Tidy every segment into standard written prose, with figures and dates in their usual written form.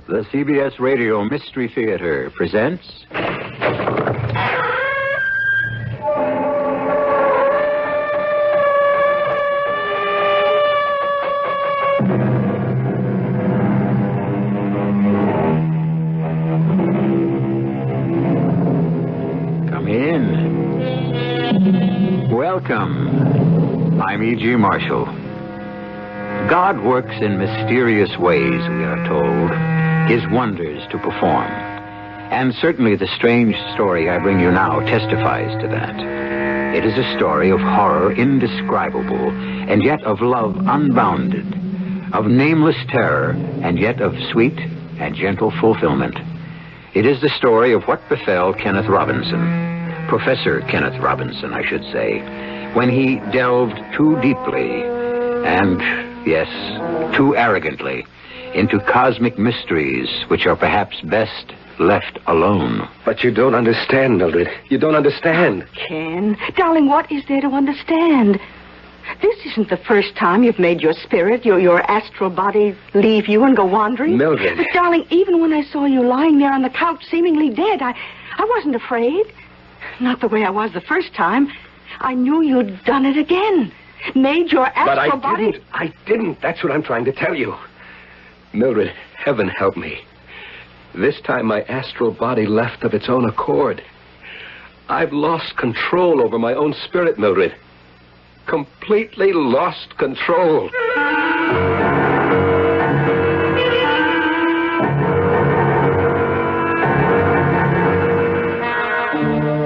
The CBS Radio Mystery Theater presents... Come in. Welcome. I'm E.G. Marshall. God works in mysterious ways, we are told. His wonders to perform. And certainly the strange story I bring you now testifies to that. It is a story of horror indescribable, and yet of love unbounded, of nameless terror, and yet of sweet and gentle fulfillment. It is the story of what befell Kenneth Robinson, Professor Kenneth Robinson, I should say, when he delved too deeply and, yes, too arrogantly into cosmic mysteries which are perhaps best left alone. But you don't understand, Mildred. You don't understand. Oh, Ken, darling, what is there to understand? This isn't the first time you've made your spirit, your astral body, leave you and go wandering. Mildred. But, darling, even when I saw you lying there on the couch seemingly dead, I wasn't afraid. Not the way I was the first time. I knew you'd done it again. Made your astral body... But I didn't. That's what I'm trying to tell you. Mildred, heaven help me. This time my astral body left of its own accord. I've lost control over my own spirit, Mildred. Completely lost control.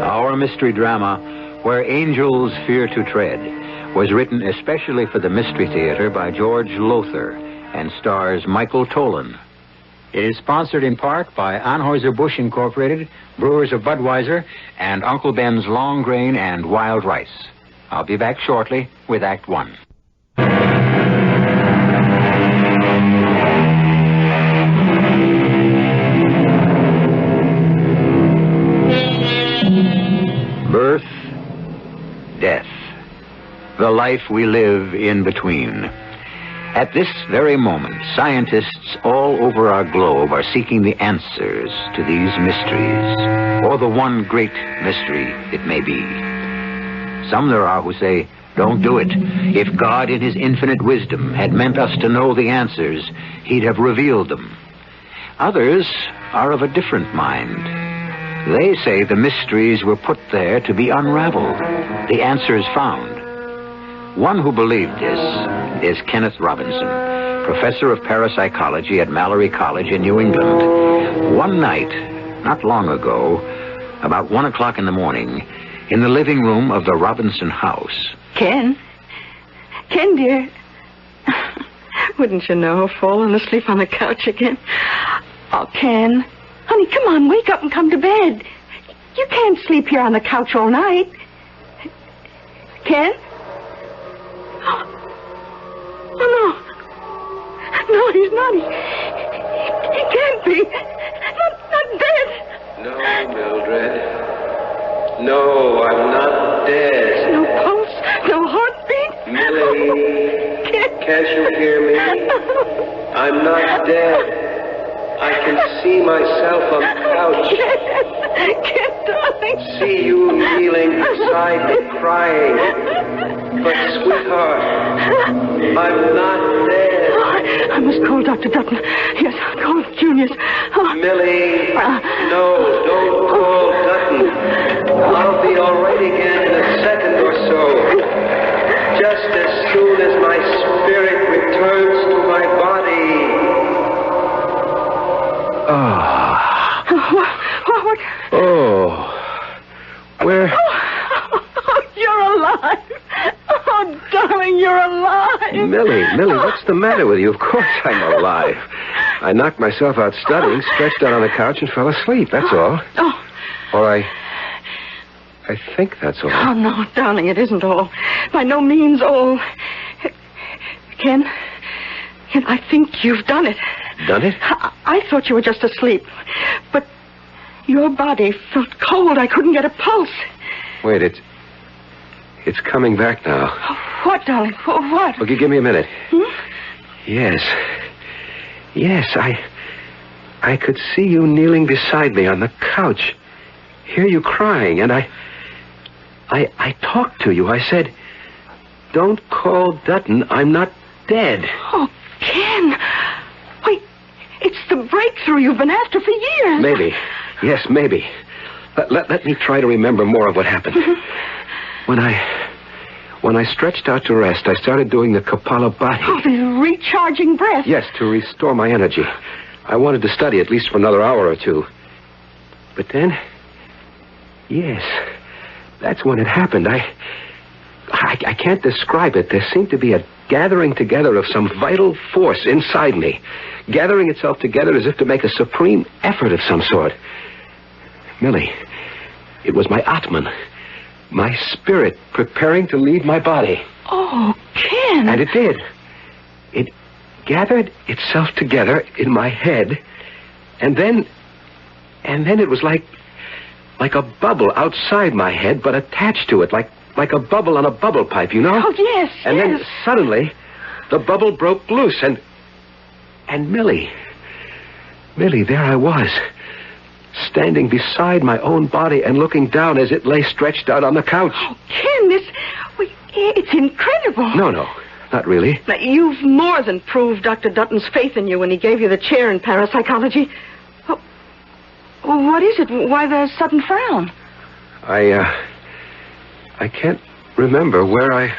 Our mystery drama, Where Angels Fear to Tread, was written especially for the Mystery Theater by George Lothar and stars Michael Tolan. It is sponsored in part by Anheuser-Busch Incorporated, Brewers of Budweiser, and Uncle Ben's Long Grain and Wild Rice. I'll be back shortly with Act One. Birth, death, the life we live in between. At this very moment, scientists all over our globe are seeking the answers to these mysteries, or the one great mystery it may be. Some there are who say, don't do it. If God in his infinite wisdom had meant us to know the answers, he'd have revealed them. Others are of a different mind. They say the mysteries were put there to be unraveled, the answers found. One who believed this is Kenneth Robinson, professor of parapsychology at Mallory College in New England. One night, not long ago, about 1 o'clock in the morning, in the living room of the Robinson house. Ken, dear, wouldn't you know, fallen asleep on the couch again? Oh, Ken, honey, come on, wake up and come to bed. You can't sleep here on the couch all night. Ken? Oh, no. No, he's not. He can't be. Not dead. No, Mildred. No, I'm not dead. No pulse, no heartbeat. Millie, can't you hear me? I'm not dead. I can see myself on the couch. Ken, darling. See you kneeling beside me crying. But, sweetheart, I'm not dead. I must call Dr. Dutton. Yes, call Junius. Millie, no, don't call Dutton. I'll be all right again in a second or so. Just as soon as my spirit returns to my body. What? Oh. Where? Oh, you're alive. Oh, darling, you're alive. Millie, what's the matter with you? Of course I'm alive. I knocked myself out studying, stretched out on the couch, and fell asleep. That's all. Oh. Or I think that's all. Oh, no, darling, it isn't all. By no means all. Ken, I think you've done it. Done it? I thought you were just asleep. But your body felt cold. I couldn't get a pulse. Wait, it's coming back now. What, darling? What? Okay, give me a minute. Hmm? Yes, I could see you kneeling beside me on the couch. Hear you crying, and I talked to you. I said, "Don't call Dutton. I'm not dead." Oh, Ken. Wait, it's the breakthrough you've been after for years. Maybe. Yes, maybe. Let me try to remember more of what happened. When I stretched out to rest, I started doing the Kapalabhati. Oh, the recharging breath. Yes, to restore my energy. I wanted to study at least for another hour or two. But then, yes, that's when it happened. I can't describe it. There seemed to be a gathering together of some vital force inside me, gathering itself together as if to make a supreme effort of some sort. Millie, it was my Atman, my spirit preparing to leave my body. Oh, Ken. And it did. It gathered itself together in my head, and then it was like a bubble outside my head, but attached to it, like a bubble on a bubble pipe, you know? Oh, yes, And then suddenly, the bubble broke loose, and Millie, there I was, standing beside my own body and looking down as it lay stretched out on the couch. Oh, Ken, it's incredible. No, not really. Now, you've more than proved Dr. Dutton's faith in you when he gave you the chair in parapsychology. Well, what is it? Why the sudden frown? I can't remember where I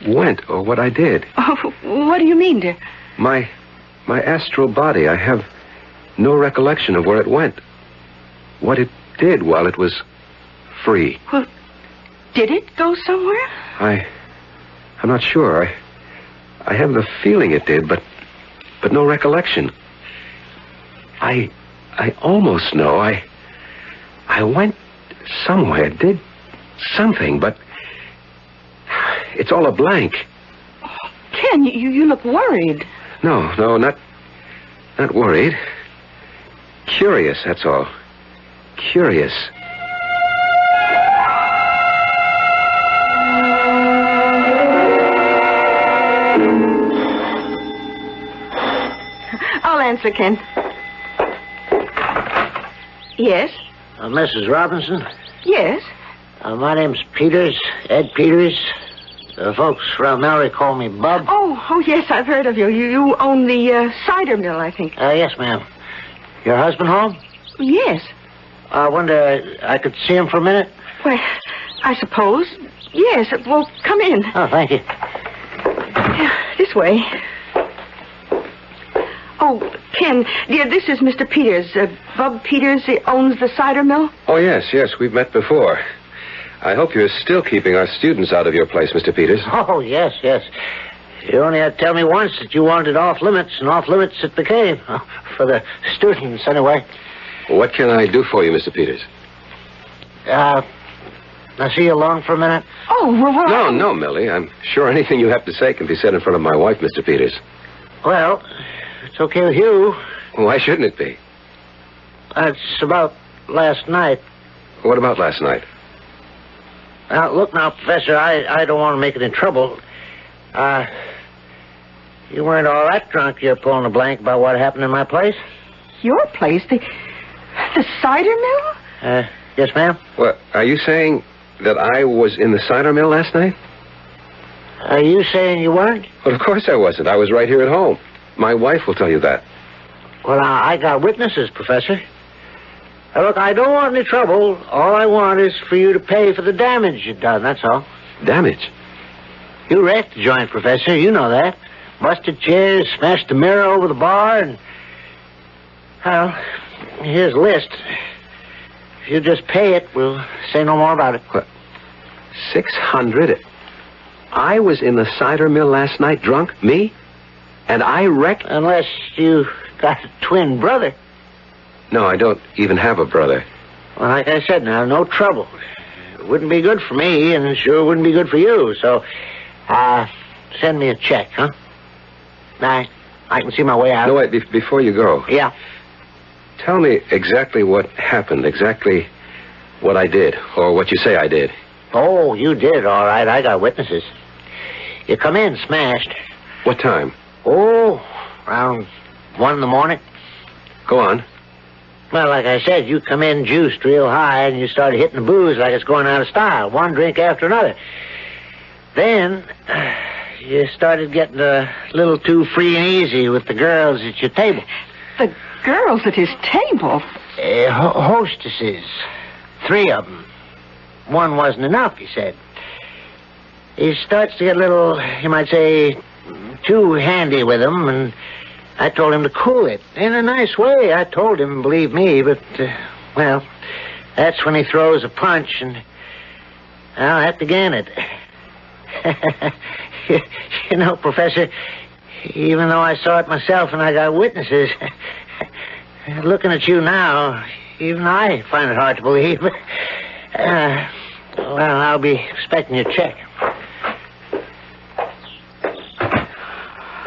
went or what I did. Oh, what do you mean, dear? My astral body, I have no recollection of where it went. What it did while it was free. Well, did it go somewhere? I'm not sure. I have the feeling it did, but no recollection. I almost know I went somewhere, did something, but it's all a blank. Oh, Ken, you look worried. No, not worried. Curious, that's all. Curious. I'll answer, Ken. Yes? Mrs. Robinson? Yes? My name's Peters, Ed Peters. Folks around Mallory call me Bub. Oh, yes, I've heard of you. You own the cider mill, I think. Yes, ma'am. Your husband home? Yes. I wonder I could see him for a minute? Well, I suppose. Yes. Well, come in. Oh, thank you. This way. Oh, Ken, dear, this is Mr. Peters. Bub Peters, he owns the cider mill. Oh, yes, we've met before. I hope you're still keeping our students out of your place, Mr. Peters. Oh, yes. You only had to tell me once that you wanted off limits, and off limits it became. For the students, anyway. Well, what can I do for you, Mr. Peters? I see you alone for a minute? Oh, well... No, Millie. I'm sure anything you have to say can be said in front of my wife, Mr. Peters. Well, it's okay with you. Why shouldn't it be? It's about last night. What about last night? Look now, Professor, I don't want to make it in trouble. You weren't all that drunk you're pulling a blank about what happened in my place? Your place? The cider mill? Yes, ma'am? What, are you saying that I was in the cider mill last night? Are you saying you weren't? Well, of course I wasn't. I was right here at home. My wife will tell you that. Well, I got witnesses, Professor. Look, I don't want any trouble. All I want is for you to pay for the damage you've done, that's all. Damage? You wrecked the joint, Professor. You know that. Busted chairs, smashed the mirror over the bar, and... Well, here's a list. If you just pay it, we'll say no more about it. What? 600? I was in the cider mill last night drunk? Me? And I wrecked... Unless you got a twin brother. No, I don't even have a brother. Well, like I said, now, no trouble. It wouldn't be good for me, and it sure wouldn't be good for you. So, send me a check, huh? I can see my way out. No, wait, before you go. Yeah? Tell me exactly what happened, exactly what I did, or what you say I did. Oh, you did, all right. I got witnesses. You come in smashed. What time? Oh, around 1 in the morning. Go on. Well, like I said, you come in juiced real high and you started hitting the booze like it's going out of style, one drink after another. Then you started getting a little too free and easy with the girls at your table. The girls at his table? Hostesses. 3 of them. One wasn't enough, he said. He starts to get a little, you might say, too handy with them, and I told him to cool it. In a nice way, I told him, believe me, but, well, that's when he throws a punch, and, well, that began it. You know, Professor, even though I saw it myself and I got witnesses, looking at you now, even I find it hard to believe. Well, I'll be expecting your check.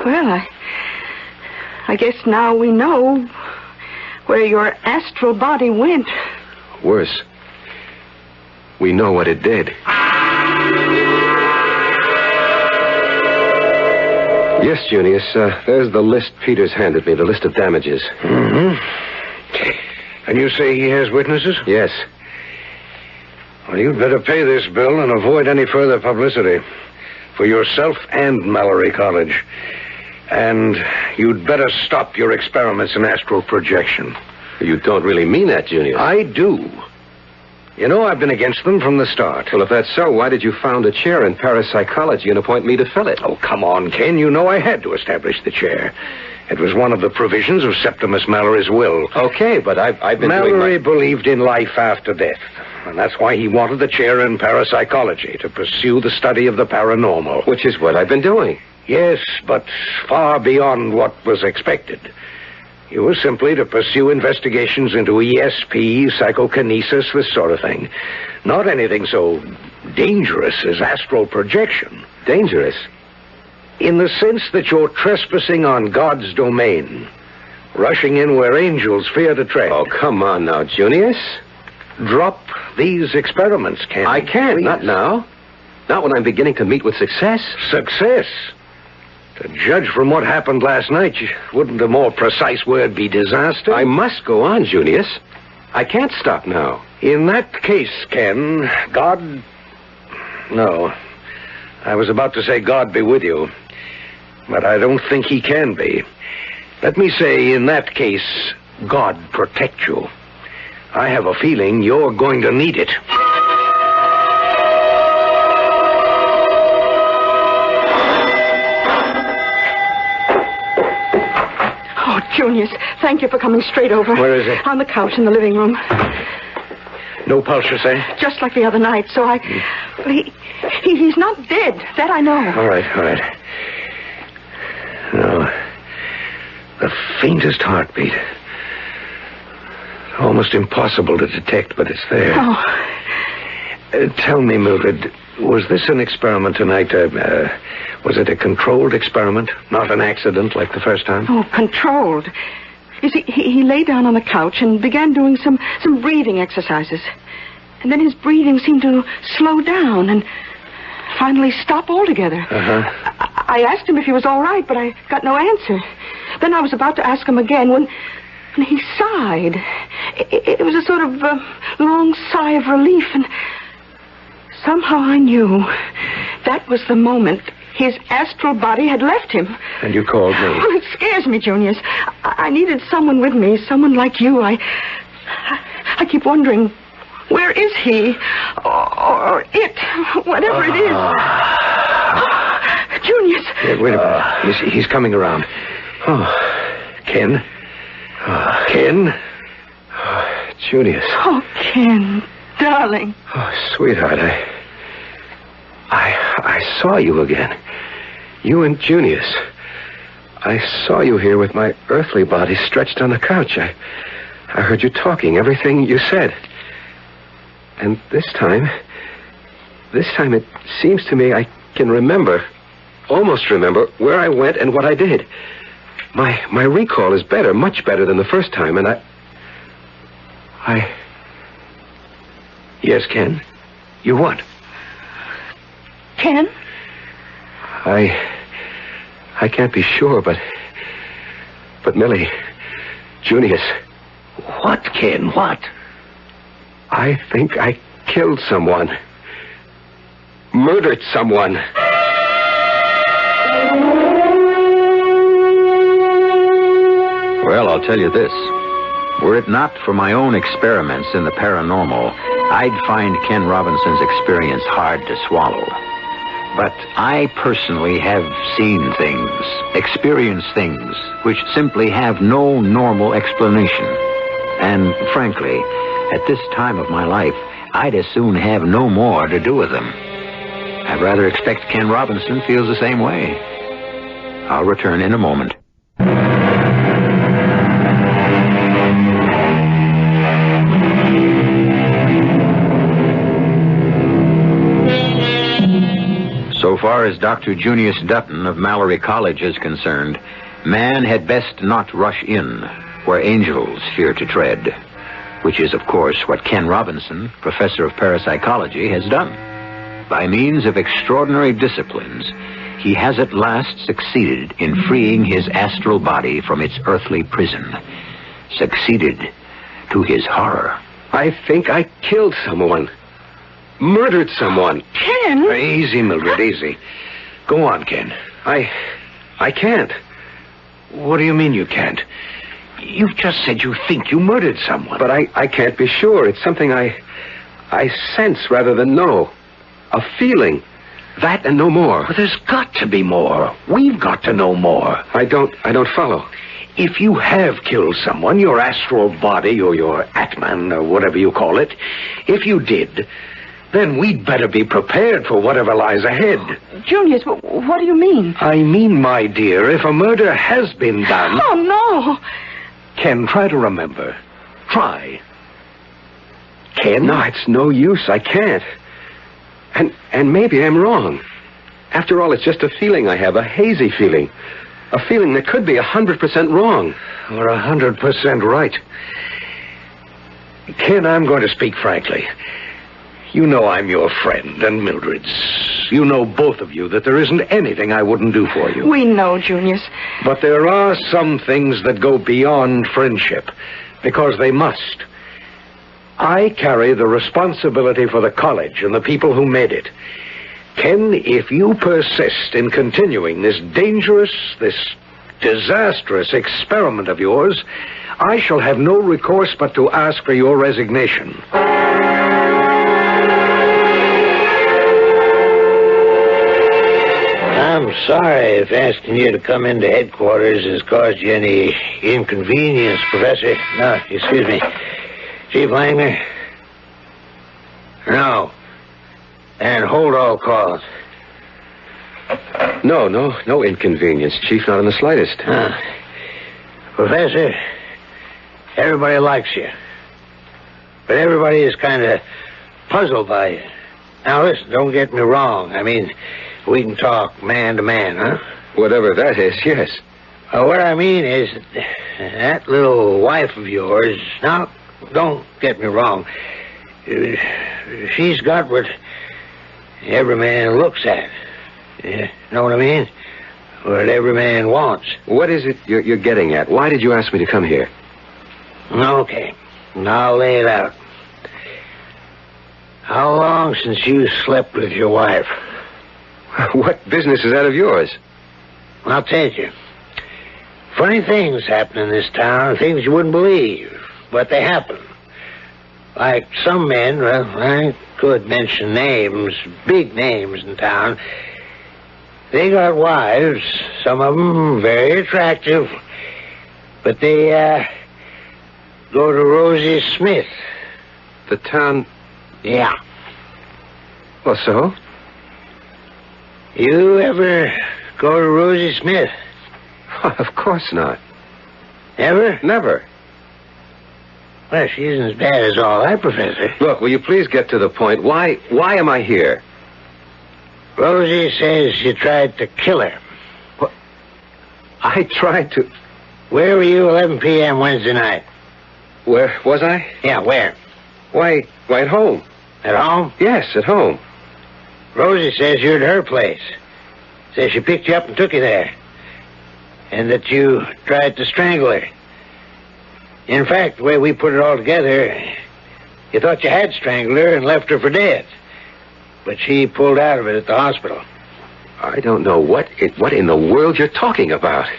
Well, I guess now we know where your astral body went. Worse, we know what it did. Yes, Junius, there's the list Peters handed me, the list of damages. Mm-hmm. And you say he has witnesses? Yes. Well, you'd better pay this bill and avoid any further publicity. For yourself and Mallory College. And you'd better stop your experiments in astral projection. You don't really mean that, Junius. I do. You know, I've been against them from the start. Well, if that's so, why did you found a chair in parapsychology and appoint me to fill it? Oh, come on, Ken. You know I had to establish the chair. It was one of the provisions of Septimus Mallory's will. Okay, but I've been Mallory believed in life after death. And that's why he wanted the chair in parapsychology, to pursue the study of the paranormal. Which is what I've been doing. Yes, but far beyond what was expected. It was simply to pursue investigations into ESP, psychokinesis, this sort of thing. Not anything so dangerous as astral projection. Dangerous? In the sense that you're trespassing on God's domain. Rushing in where angels fear to tread. Oh, come on now, Junius. Drop these experiments, Ken. I can't, please. Not now. Not when I'm beginning to meet with success. Success? To judge from what happened last night, wouldn't a more precise word be disaster? I must go on, Junius. I can't stop now. In that case, Ken, God... No. I was about to say God be with you. But I don't think he can be. Let me say, in that case, God protect you. I have a feeling you're going to need it. Oh, Junius, thank you for coming straight over. Where is it? On the couch in the living room. No pulse, you say? Just like the other night, so he's not dead. That I know. All right. No. The faintest heartbeat. Almost impossible to detect, but it's there. Oh. Tell me, Mildred, was this an experiment tonight? Was it a controlled experiment? Not an accident like the first time? Oh, controlled. You see, he lay down on the couch and began doing some breathing exercises. And then his breathing seemed to slow down and finally stop altogether. Uh-huh. I asked him if he was all right, but I got no answer. Then I was about to ask him again when he sighed. It was a sort of long sigh of relief, and somehow I knew that was the moment his astral body had left him. And you called me? Oh, it scares me, Junius. I needed someone with me, someone like you. I keep wondering, where is he? Or it, whatever it is. Junius. Yeah, wait a minute. He's coming around. Oh, Ken. Ken? Oh, Junius. Oh, Ken, darling. Oh, sweetheart, I saw you again. You and Junius. I saw you here with my earthly body stretched on the couch. I heard you talking, everything you said. And this time it seems to me I can almost remember, where I went and what I did. My recall is better, much better than the first time, and I... Yes, Ken? You what? Ken? I can't be sure, but Millie, Junius, What, Ken? What? I think I killed someone. Murdered someone. Well, I'll tell you this. Were it not for my own experiments in the paranormal, I'd find Ken Robinson's experience hard to swallow. But I personally have seen things, experienced things, which simply have no normal explanation. And frankly, at this time of my life, I'd as soon have no more to do with them. I'd rather expect Ken Robinson feels the same way. I'll return in a moment. So far as Dr. Junius Dutton of Mallory College is concerned, man had best not rush in where angels fear to tread, which is, of course, what Ken Robinson, professor of parapsychology, has done. By means of extraordinary disciplines, he has at last succeeded in freeing his astral body from its earthly prison. Succeeded to his horror. I think I killed someone. Murdered someone. Ken? Easy, Mildred, easy. Go on, Ken. I can't. What do you mean you can't? You've just said you think you murdered someone. But I can't be sure. It's something I sense rather than know. A feeling. That and no more. But there's got to be more. We've got to know more. I don't follow. If you have killed someone, your astral body or your Atman or whatever you call it, if you did, then we'd better be prepared for whatever lies ahead. Junius, what do you mean? I mean, my dear, if a murder has been done... Oh, no. Ken, try to remember. Try. Ken? No, it's no use. I can't. And maybe I'm wrong. After all, it's just a feeling I have, a hazy feeling. A feeling that could be 100% wrong. Or 100% right. Ken, I'm going to speak frankly. You know I'm your friend and Mildred's. You know, both of you, that there isn't anything I wouldn't do for you. We know, Junius. But there are some things that go beyond friendship, because they must. I carry the responsibility for the college and the people who made it. Ken, if you persist in continuing this dangerous, this disastrous experiment of yours, I shall have no recourse but to ask for your resignation. I'm sorry if asking you to come into headquarters has caused you any inconvenience, Professor. No, excuse me. Chief Langner? No. And hold all calls. No inconvenience, Chief, not in the slightest. Professor, everybody likes you. But everybody is kind of puzzled by you. Now, listen, don't get me wrong. I mean, we can talk man to man, huh? Whatever that is, yes. What I mean is, that little wife of yours... Now, don't get me wrong. She's got what every man looks at. You know what I mean? What every man wants. What is it you're getting at? Why did you ask me to come here? Okay. I'll lay it out. How long since you slept with your wife? What business is that of yours? I'll tell you. Funny things happen in this town, things you wouldn't believe, but they happen. Like some men, well, I could mention names, big names in town. They got wives, some of them very attractive, but they, go to Rosie Smith. The town... Yeah. Well, so? You ever go to Rosie Smith? Of course not. Ever? Never. Well, she isn't as bad as all that, Professor. Look, will you please get to the point? Why am I here? Rosie says you tried to kill her. What? I tried to... Where were you 11 p.m. Wednesday night? Where was I? Yeah, where? Why, at home. At home? Yes, at home. Rosie says you're at her place. Says she picked you up and took you there. And that you tried to strangle her. In fact, the way we put it all together, you thought you had strangled her and left her for dead. But she pulled out of it at the hospital. I don't know what in the world you're talking about.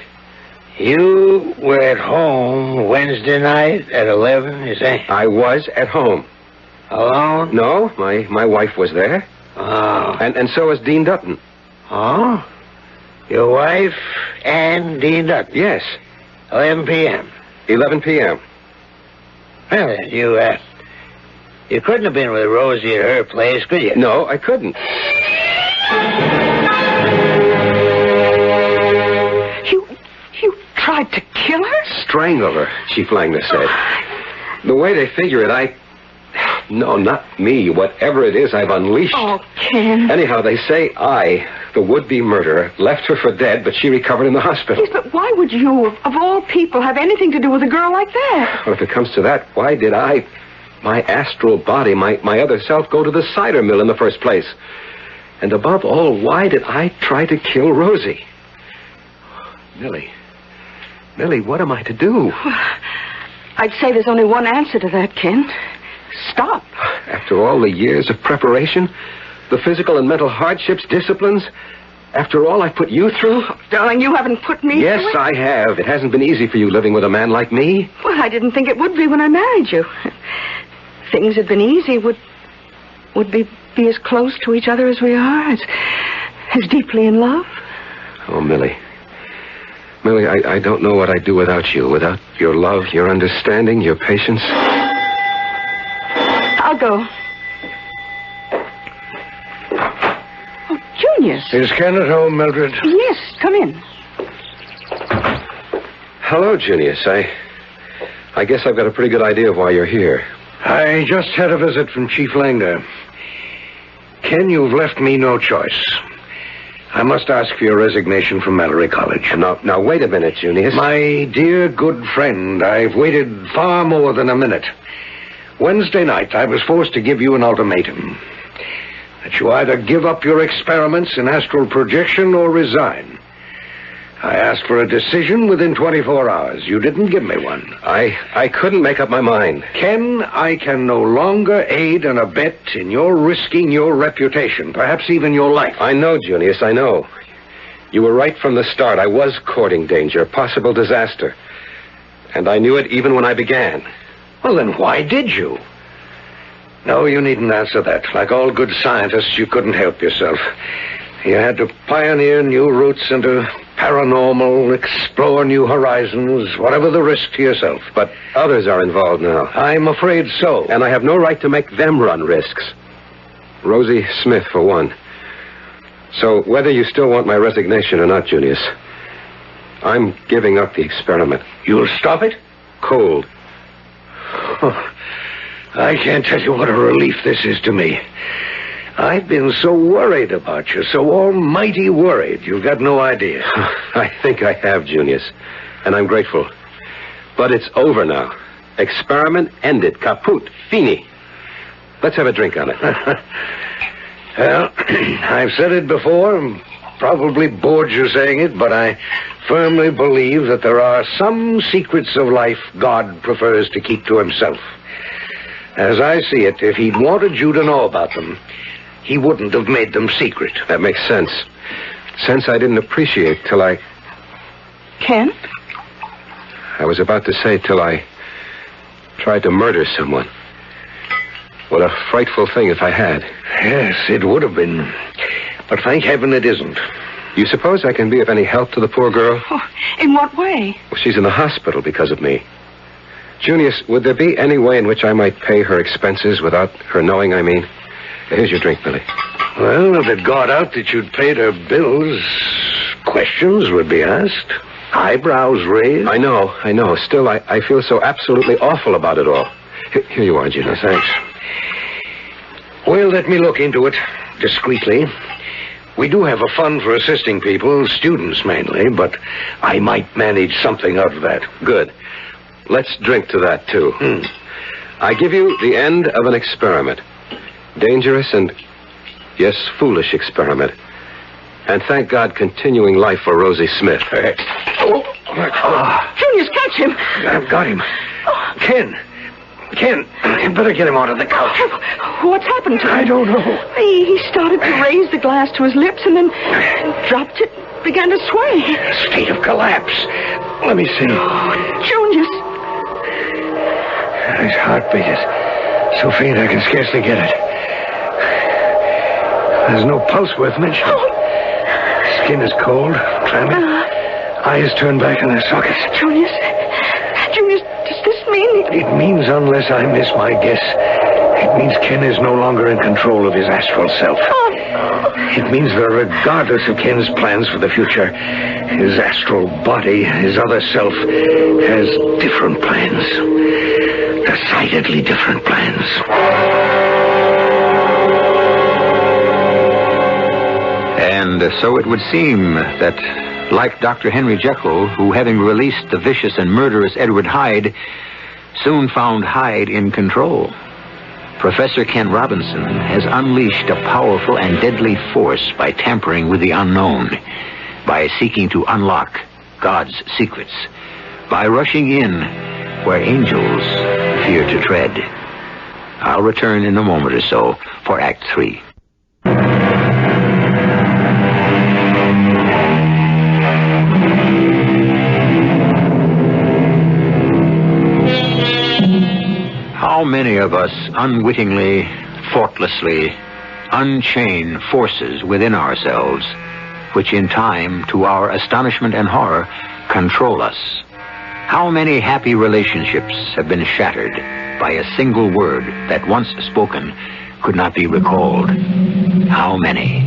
You were at home Wednesday night at 11, you say? I was at home. Alone? No, my wife was there. Oh. And so was Dean Dutton. Oh? Your wife and Dean Dutton? Yes. 11 p.m. 11 p.m. Well, then, you couldn't have been with Rosie at her place, could you? No, I couldn't. You tried to kill her? Strangle her, Chief Langner said. The way they figure it, No, not me. Whatever it is I've unleashed. Oh, Ken. Anyhow, they say I, the would-be murderer, left her for dead, but she recovered in the hospital. Yes, but why would you, of all people, have anything to do with a girl like that? Well, if it comes to that, why did my astral body, my other self, go to the cider mill in the first place? And above all, why did I try to kill Rosie? Millie, what am I to do? I'd say there's only one answer to that, Ken. Stop. After all the years of preparation, the physical and mental hardships, disciplines, after all I put you through? Oh, darling, you haven't put me Yes, through it. I have. It hasn't been easy for you living with a man like me. Well, I didn't think it would be when I married you. Things had been easy, would be as close to each other as we are, as deeply in love. Oh, Millie, I don't know what I'd do without you, without your love, your understanding, your patience. I'll go. Oh, Junius. Is Ken at home, Mildred? Yes, come in. Hello, Junius. I guess I've got a pretty good idea of why you're here. I just had a visit from Chief Langner. Ken, you've left me no choice. I must ask for your resignation from Mallory College. Now, wait a minute, Junius. My dear good friend, I've waited far more than a minute. Wednesday night, I was forced to give you an ultimatum. That you either give up your experiments in astral projection or resign. I asked for a decision within 24 hours. You didn't give me one. I couldn't make up my mind. Ken, I can no longer aid and abet in your risking your reputation, perhaps even your life. I know, Junius, I know. You were right from the start. I was courting danger, possible disaster. And I knew it even when I began. Well, then why did you? No, you needn't answer that. Like all good scientists, you couldn't help yourself. You had to pioneer new routes into paranormal, explore new horizons, whatever the risk to yourself. But others are involved now. I'm afraid so. And I have no right to make them run risks. Rosie Smith, for one. So whether you still want my resignation or not, Junius, I'm giving up the experiment. You'll stop it? Cold. Oh, I can't tell you what a relief this is to me. I've been so worried about you, so almighty worried. You've got no idea. I think I have, Junius, and I'm grateful. But it's over now. Experiment ended. Kaput. Fini. Let's have a drink on it. Well, I've said it before, and probably bored you saying it, but I firmly believe that there are some secrets of life God prefers to keep to himself. As I see it, if he'd wanted you to know about them, he wouldn't have made them secret. That makes sense. Sense I didn't appreciate till I... Ken? I was about to say till I tried to murder someone. What a frightful thing if I had. Yes, it would have been. But thank heaven it isn't. You suppose I can be of any help to the poor girl? Oh, in what way? Well, she's in the hospital because of me. Junius, would there be any way in which I might pay her expenses without her knowing, I mean? Here's your drink, Billy. Well, if it got out that you'd paid her bills, questions would be asked. Eyebrows raised. I know. Still, I feel so absolutely awful about it all. Here you are, Junius. Thanks. Well, let me look into it discreetly. We do have a fund for assisting people, students mainly, but I might manage something out of that. Good. Let's drink to that, too. I give you the end of an experiment. Dangerous and, yes, foolish experiment. And thank God, continuing life for Rosie Smith. Junius, catch him. I've got him. Ken, you better get him out of the couch. What's happened to him? I don't know. He started to raise the glass to his lips and then dropped it, began to sway. A state of collapse. Let me see. Junius. His heartbeat is so faint I can scarcely get it. There's no pulse worth mentioning. Skin is cold, clammy. Eyes turned back in their sockets. Junius, does this mean... It means, unless I miss my guess, it means Ken is no longer in control of his astral self. It means that regardless of Ken's plans for the future, his astral body, his other self, has different plans. Decidedly different plans. And so it would seem that, like Dr. Henry Jekyll, who, having released the vicious and murderous Edward Hyde, soon found Hyde in control, Professor Ken Robinson has unleashed a powerful and deadly force by tampering with the unknown, by seeking to unlock God's secrets, by rushing in where angels fear to tread. I'll return in a moment or so for Act 3. How many of us unwittingly, thoughtlessly, unchain forces within ourselves, which in time, to our astonishment and horror, control us? How many happy relationships have been shattered by a single word that, once spoken, could not be recalled? How many?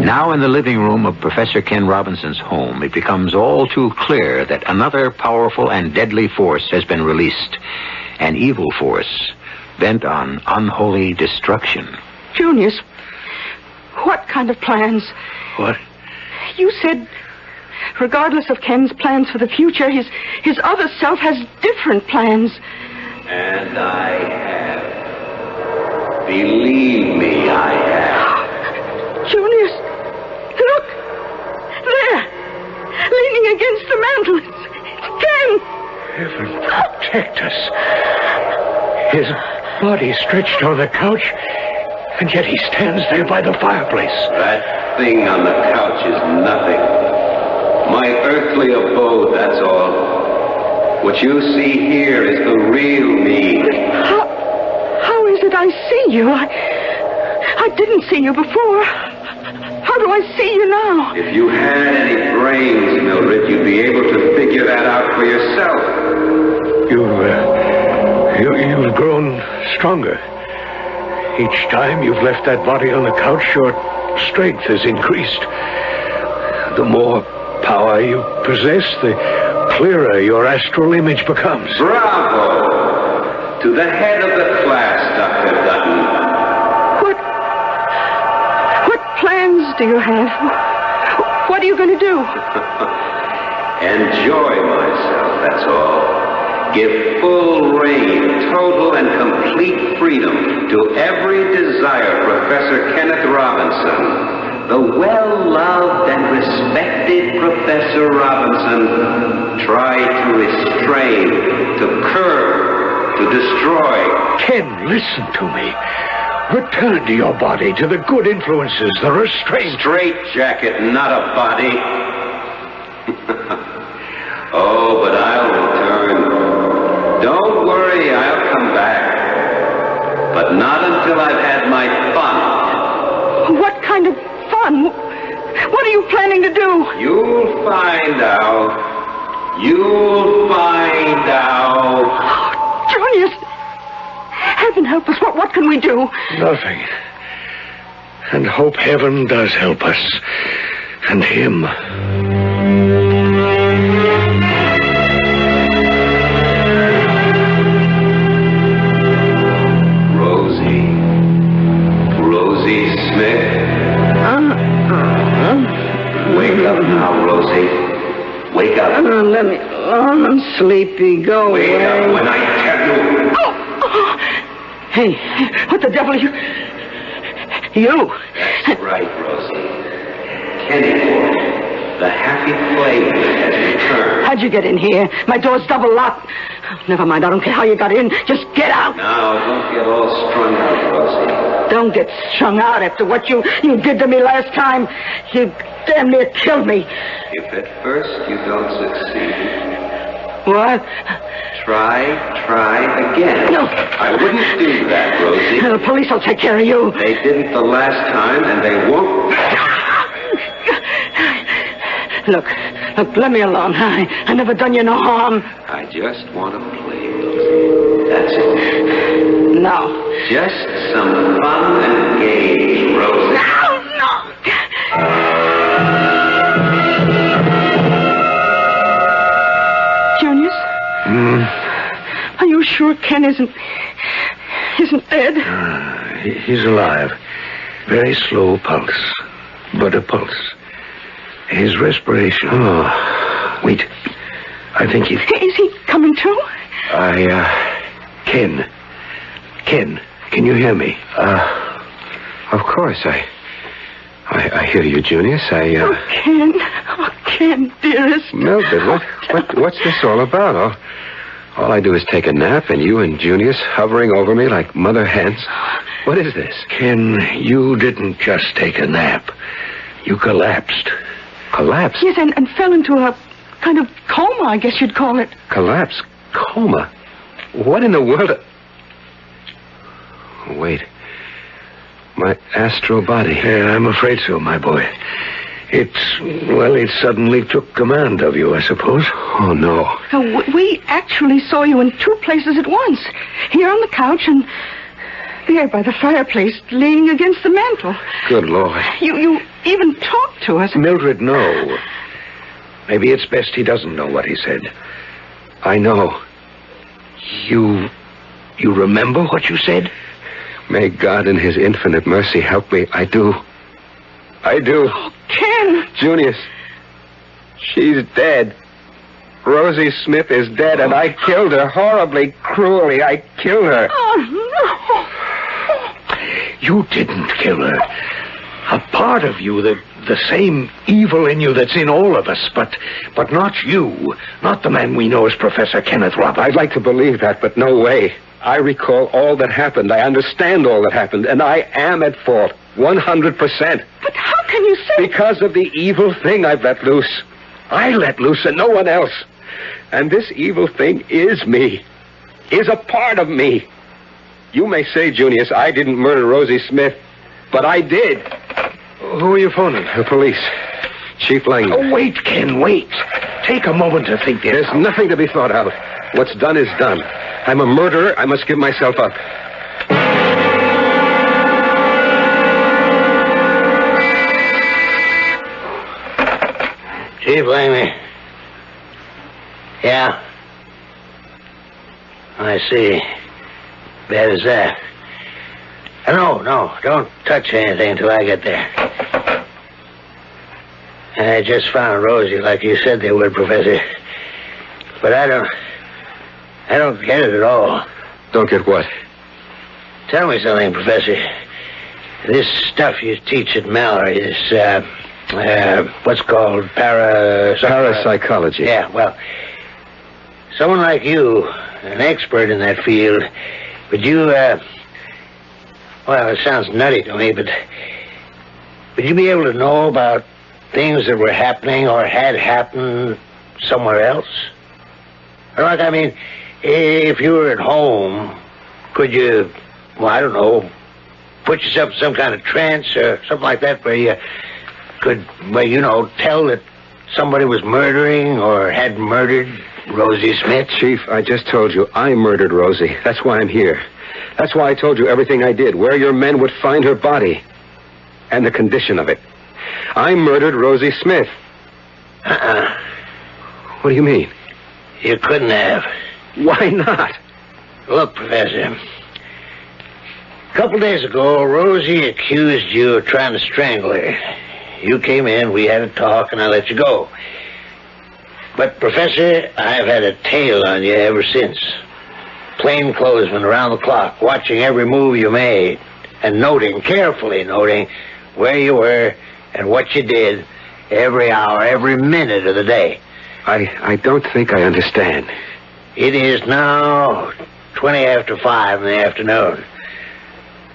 Now in the living room of Professor Ken Robinson's home, it becomes all too clear that another powerful and deadly force has been released. An evil force bent on unholy destruction. Junius, what kind of plans? What? You said, regardless of Ken's plans for the future, his other self has different plans. And I have. Believe me, I have. Junius, look! There! Leaning against the mantel. It's Ken! Heaven protect us. His body stretched on the couch, and yet he stands there by the fireplace. That thing on the couch is nothing. My earthly abode, that's all. What you see here is the real me. How is it I see you? I didn't see you before. How do I see you now? If you had any brains, Mildred, you'd be able to figure that out for yourself. You've grown stronger. Each time you've left that body on the couch, your strength has increased. The more power you possess, the clearer your astral image becomes. Bravo! To the head of the class, Dr. Dutton. What plans do you have? What are you going to do? Enjoy myself, that's all. Give full reign, total and complete freedom to every desire, Professor Kenneth Robinson. The well-loved and respected Professor Robinson tried to restrain, to curb, to destroy. Ken, listen to me. Return to your body, to the good influences, the restraint. Straight jacket, not a body. Oh, but I'll return. Don't worry, I'll come back. But not until I've had my fun. What kind of fun? What are you planning to do? You'll find out. You'll find out. Oh, Junius! Heaven help us. What can we do? Nothing. And hope heaven does help us. And him. Rosie Smith. Wake up now, Rosie. Wake up. Let me. Oh, I'm sleepy. Go away. Wake up when I tell you. Oh. Hey, what the devil are you? You. That's right, Rosie. Kenny boy. The happy plague has returned. How'd you get in here? My door's double locked. Never mind, I don't care how you got in. Just get out. Now, don't get all strung out, Rosie. Don't get strung out after what you did to me last time. You damn near killed me. If at first you don't succeed... What? Try again. No. I wouldn't do that, Rosie. The police will take care of you. They didn't the last time, and they won't. Look, let me alone. I never done you no harm. I just want to play, Rosie. That's all. No. Just some fun and games, Rosie. No. Junius? Are you sure Ken isn't dead? He's alive. Very slow pulse, but a pulse. His respiration. Oh, wait. I think he's... Is he coming to? Ken, can you hear me? Of course, I hear you, Junius. Oh, Ken, dearest. Mildred, what's this all about? All I do is take a nap, and you and Junius hovering over me like mother hens. What is this? Ken, you didn't just take a nap. You collapsed. Collapse? Yes, and fell into a kind of coma, I guess you'd call it. Collapse? Coma? What in the world... Wait. My astral body. Yeah, I'm afraid so, my boy. It suddenly took command of you, I suppose. Oh, no. We actually saw you in two places at once. Here on the couch and there by the fireplace, leaning against the mantel. Good Lord. You even talked to us. Mildred, no. Maybe it's best he doesn't know what he said. I know. You remember what you said? May God in his infinite mercy help me. I do. Oh, Ken. Junius, she's dead. Rosie Smith is dead, and I killed her horribly, cruelly. I killed her. Oh, no. You didn't kill her. A part of you, the same evil in you that's in all of us, but not you. Not the man we know as Professor Kenneth Roberts. I'd like to believe that, but no way. I recall all that happened. I understand all that happened, and I am at fault. 100%. But how can you say... Because of the evil thing I've let loose. I let loose and no one else. And this evil thing is me. Is a part of me. You may say, Junius, I didn't murder Rosie Smith, but I did. Who are you phoning? The police. Chief Langdon. Oh, wait, Ken, wait. Take a moment to think this. There's nothing to be thought out. What's done is done. I'm a murderer. I must give myself up. Chief Langley. Yeah? I see. Bad as that. No, don't touch anything until I get there. I just found Rosie like you said they would, Professor. But I don't get it at all. Don't get what? Tell me something, Professor. This stuff you teach at Mallory, this, what's called parapsychology. Yeah, well, someone like you, an expert in that field, would you, well, it sounds nutty to me, but would you be able to know about things that were happening or had happened somewhere else? Or like, I mean, if you were at home, could you, well, I don't know, put yourself in some kind of trance or something like that where you could, well, you know, tell that somebody was murdering or had murdered Rosie Smith? Chief, I just told you I murdered Rosie. That's why I'm here. That's why I told you everything I did, where your men would find her body, and the condition of it. I murdered Rosie Smith. What do you mean? You couldn't have. Why not? Look, Professor, a couple days ago, Rosie accused you of trying to strangle her. You came in, we had a talk, and I let you go. But, Professor, I've had a tail on you ever since. Plainclothesman around the clock, watching every move you made, and carefully noting where you were and what you did, Every hour, every minute of the day. I don't think I understand. It is now 20 after 5 in the afternoon.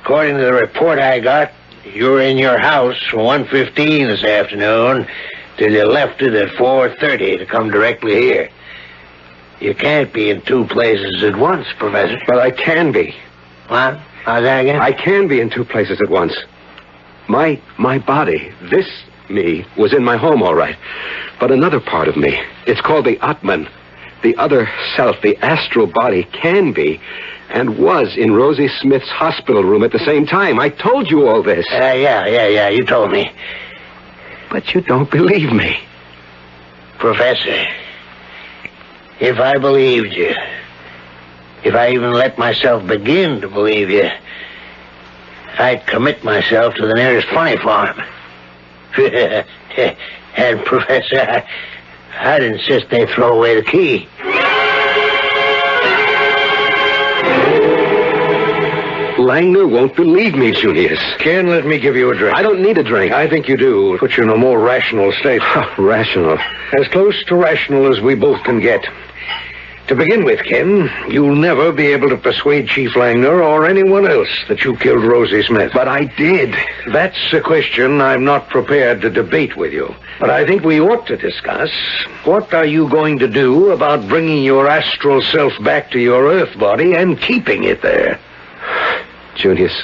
According to the report I got, you were in your house from 1:15 this afternoon till you left it at 4:30 to come directly here. You can't be in two places at once, Professor. Well, I can be. What? How's that again? I can be in two places at once. My body, this me, was in my home, all right. But another part of me, it's called the Atman, the other self, the astral body, can be and was in Rosie Smith's hospital room at the same time. I told you all this. Yeah, you told me. But you don't believe me. Professor, if I believed you, if I even let myself begin to believe you, I'd commit myself to the nearest funny farm. And, Professor, I'd insist they throw away the key. Langner won't believe me, Junius. Ken, let me give you a drink. I don't need a drink. I think you do. Put you in a more rational state. Rational. As close to rational as we both can get. To begin with, Ken, you'll never be able to persuade Chief Langner or anyone else that you killed Rosie Smith. But I did. That's a question I'm not prepared to debate with you. But I think we ought to discuss what are you going to do about bringing your astral self back to your Earth body and keeping it there. Junius,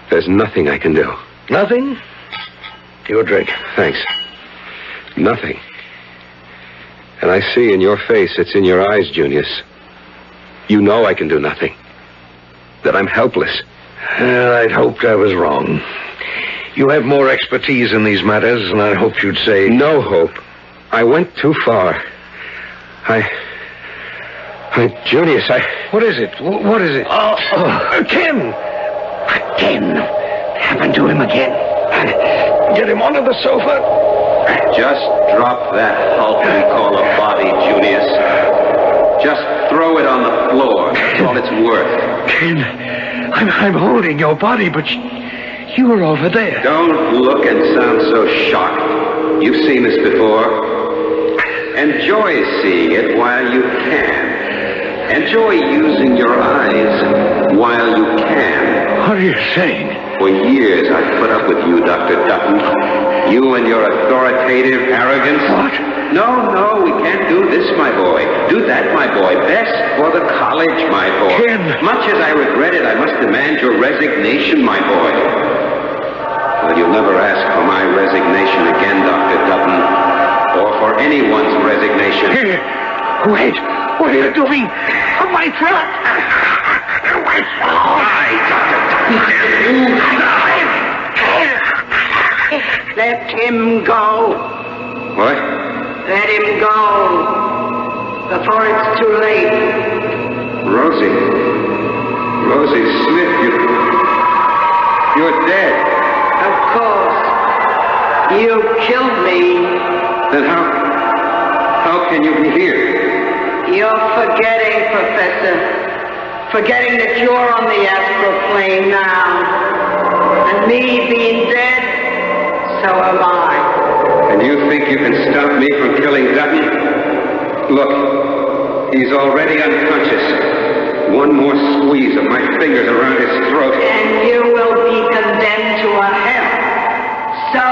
there's nothing I can do. Nothing? Your drink. Thanks. Nothing. And I see in your face, it's in your eyes, Junius. You know I can do nothing. That I'm helpless. I'd hoped I was wrong. You have more expertise in these matters, and I hoped you'd say... No hope. I went too far. Junius, What is it? What is it? Ken! Again. Happened to him again. Get him onto the sofa. Just drop that hulk we call a body, Junius. Just throw it on the floor. That's all it's worth. Ken, I'm holding your body, but you were over there. Don't look and sound so shocked. You've seen this before. Enjoy seeing it while you can. Enjoy using your eyes while you can. What are you saying? For years I've put up with you, Dr. Dutton. You and your authoritative arrogance. What? No, we can't do this, my boy. Do that, my boy. Best for the college, my boy. Ken. Much as I regret it, I must demand your resignation, my boy. Well, you'll never ask for my resignation again, Dr. Dutton. Or for anyone's resignation. Here. Wait. What are you doing? My throat. My throat. Let him go. What? Let him go. Before it's too late. Rosie Smith, you're dead. Of course. You killed me. Then how can you be here? You're forgetting, Professor. Forgetting that you're on the astral plane now. And me being dead, so am I. And you think you can stop me from killing Dutton? Look, he's already unconscious. One more squeeze of my fingers around his throat. And you will be condemned to a hell. So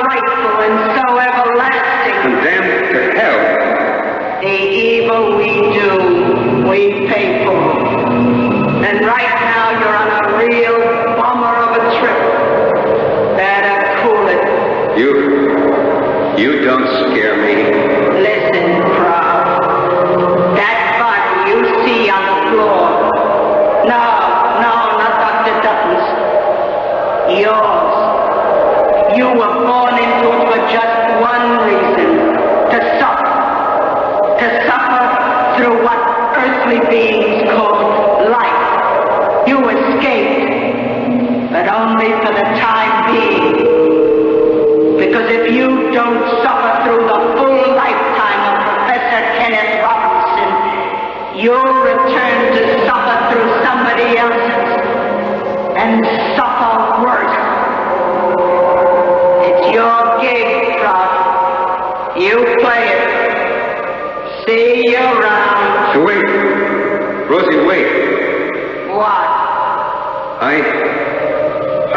frightful and so everlasting. Condemned to hell? The evil we do, we pay for. And right now you're on a real bummer of a trip. Better cool it. You don't scare me. Listen, Proud. That body you see on the floor. No, not Dr. Dutton's.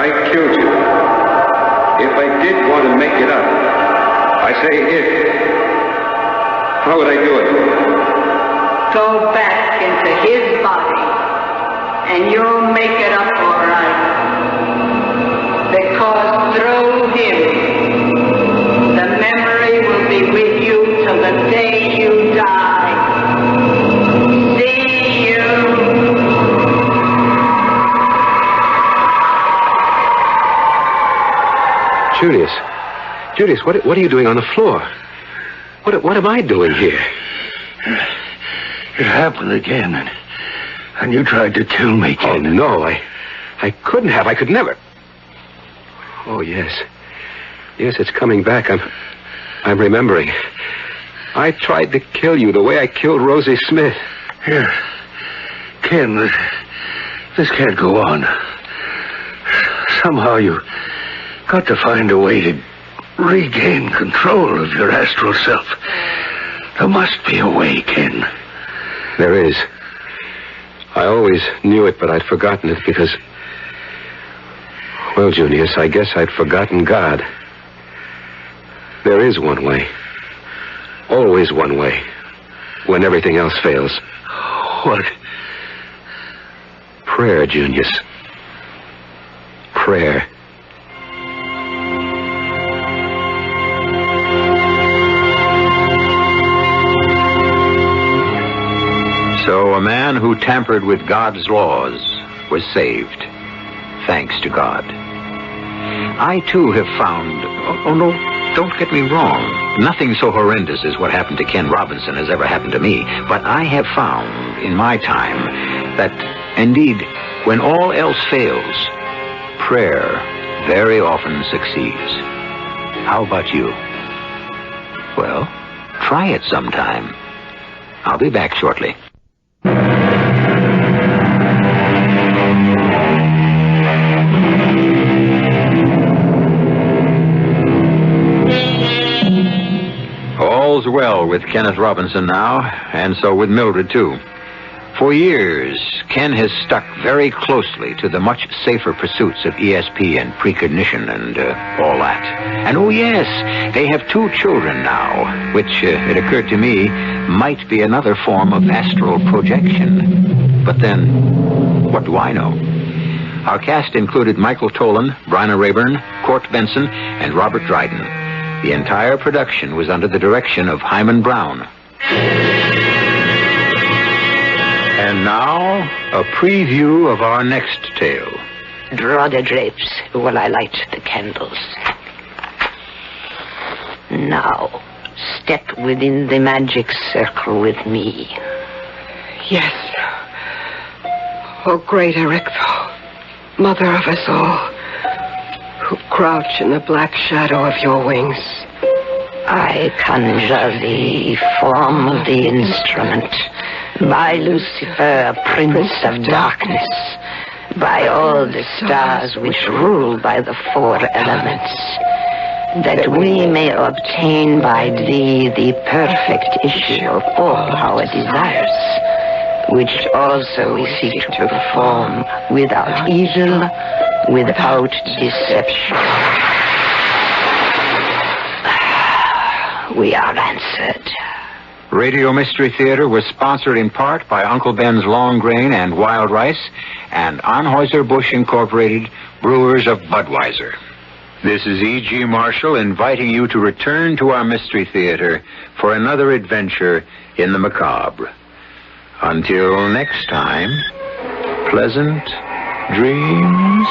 I killed you. If I did want to make it up, I say if. How would I do it? Go back into his body, and you'll make it up all right. Because through him, the memory will be with you till the day you die. See you. Julius, what are you doing on the floor? What am I doing here? It happened again, and you tried to kill me, Ken. Oh, no, I couldn't have. I could never. Oh, yes. Yes, it's coming back. I'm remembering. I tried to kill you the way I killed Rosie Smith. Here. Ken, this can't go on. Somehow you got to find a way to regain control of your astral self. There must be a way, Ken. There is. I always knew it, but I'd forgotten it because... Well, Junius, I guess I'd forgotten God. There is one way. Always one way. When everything else fails. What? Prayer, Junius. Prayer. So a man who tampered with God's laws was saved, thanks to God. I, too, have found... Oh, no, don't get me wrong. Nothing so horrendous as what happened to Ken Robinson has ever happened to me. But I have found, in my time, that, indeed, when all else fails, prayer very often succeeds. How about you? Well, try it sometime. I'll be back shortly. All's well with Kenneth Robinson now, and so with Mildred, too. For years, Ken has stuck very closely to the much safer pursuits of ESP and precognition and all that. And oh yes, they have 2 children now, which, it occurred to me, might be another form of astral projection. But then, what do I know? Our cast included Michael Tolan, Bryna Rayburn, Court Benson, and Robert Dryden. The entire production was under the direction of Himan Brown. And now, a preview of our next tale. Draw the drapes while I light the candles. Now, step within the magic circle with me. Yes. Oh, great Erectho, mother of us all, who crouch in the black shadow of your wings. I conjure the form of the instrument, by Lucifer, Prince of Darkness, by all the stars which rule by the 4 elements, that we may obtain by thee the perfect issue of all our desires, which also we seek to perform without evil, without deception. We are answered. Radio Mystery Theater was sponsored in part by Uncle Ben's Long Grain and Wild Rice and Anheuser-Busch Incorporated, brewers of Budweiser. This is E.G. Marshall inviting you to return to our Mystery Theater for another adventure in the macabre. Until next time, pleasant dreams.